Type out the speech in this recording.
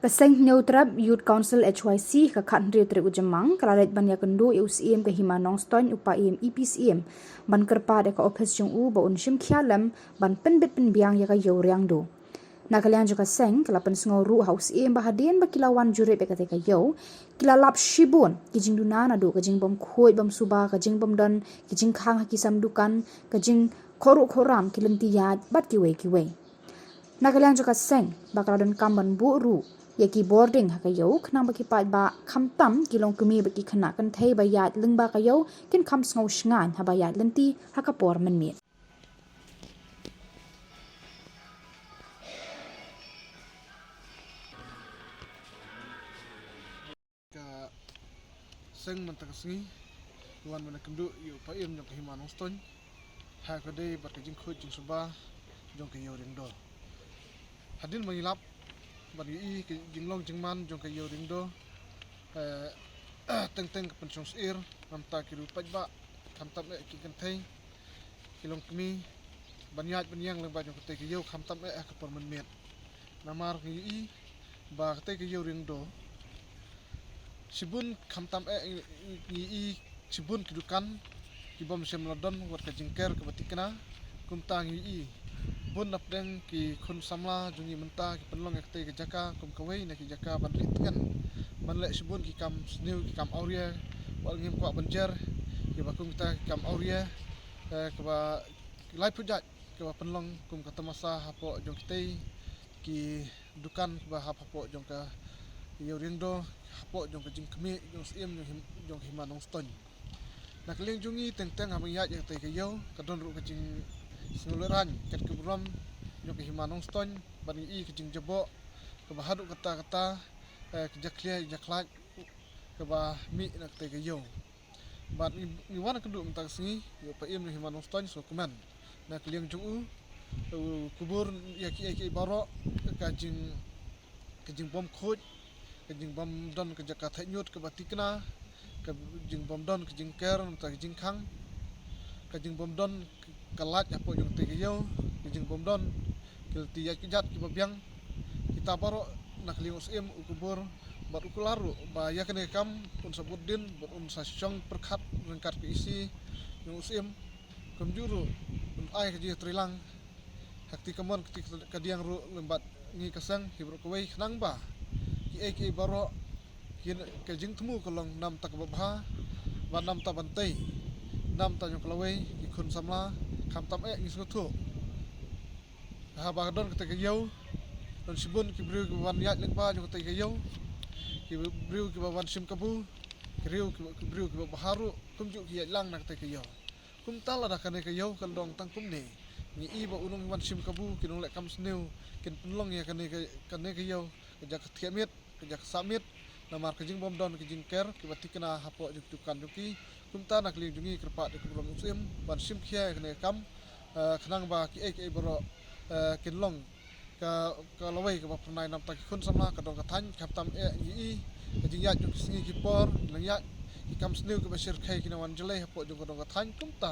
Kaseng Neutrab Youth Council HYC ka Khandri Tri Ujamang kalalet banya kendo UCM ke Himanong Stoin upa EPCM ban kerpa de ka office jung u ba unshim khialam ban penbet penbiang ya ka yoriang do. Nakalian juga seng kala pensengau ru house em bahadien ba kilawan jure be kate ka yo kila lap shibun kijing duna na do kijing bom khoi bom suba kijing bom dan kijing khang ha kisam dukan kijing khoru khoram kilenti yad bat kiwe Nakalian juga seng bakal don kamban bu ru ya ki boarding ha kayo khnang ba ki pat ba khamtam kilong kumi ba ki khana kan thei ba yat ling ba kayo kin kham sngo shngan ha ba yat lenti ha ka por man mit ka seng man ta singi wan man kendu yu pa im jong Himanong Stoin ha ka dei ba ka jing khut jing suba jong ka yo ring do hadin mangilap ban yi ke jinglong jingman jong ka yo ring do teng ka pensong sir nam ta ki ru pajba kham tam e ki kan thai kilong kmi banyat banyang lang ba jong ka te ki yo kham tam e ka por man met namar yi ba ka te ki yo ring do sibun kham tam e yi sibun ki dukan ki bom sem lodon wat ka jingker ka batikna kum tang yi bun napdeng ki khun samla jungi menta ki penlong ekte ki jaka kum kawai na ki jaka ban ritkan ban le sibun ki kam snew ki kam auria wal ngim kwa banjer ki ba kum ta kam auria ka ba lai pujat ka ba penlong kum ka tamasa hapo jong kitei ki dukan ba hapo jong ka yo rindo hapo jong ka jing kmi jong sim jong Himanong Stoin nak leng jungi teng ha ya te ka yo ka don ru ka jing Singularan ket kebram jong ke Himanong Stoin ban i ke jing jebo ke bahadu kata ke jaklia jaklat ke ba mi nak te ke yo ban i wana kedu mentang singi yo pa im Himanong Stoin so kuman nak liang jung u kubur ya ki baro ke jing bom khoj ke jing bom don ke jakat nyut ke batikna ke jing bom don ke jing ker ta jing khang ke jing bom don kalat apa jong te yo jing bom don kil ti ya kijat ki babiang kita baro nak lius em ukubur bar ukularu ba ya kene kam un sabudin un sasyong perkhat rengkat ke isi yung usem kum juru un ai ke ji trilang hakti kamon ke diang ru lembat ngi kasang hibro kawai khnang ba ki baro ke jing temu kolong nam tak babha ba nam ta bantai nam ta jong klawai ki khun samla kham tam e ngi thu ha ba don ke te yo don sibun ki bru ki wan yat lek ba jong te yo ki bru ki wan sim kabu ki riu ki bru ki baharu kum ju ki lang nak te yo kum tala da kan ke yo kan dong tang kum ne ni i ba unung wan sim kabu ki dong lek kam sneu kin penlong ya kan ke yo ke jak thiamit ke jak samit namar ke jing bom don ke jing ker ki batikna hapo juk tukan juki kumta nak li jungi kerpa de kubrom muslim ban sim khia kene kam khnang ba ki bro kinlong ka lawai ka pranai nam ta khun samla ka dong ka than khap tam e yi ka jing ya juk singi ki por lang ya ki kam snew ka basir khai kina wan jale hapo jong ka dong ka than kumta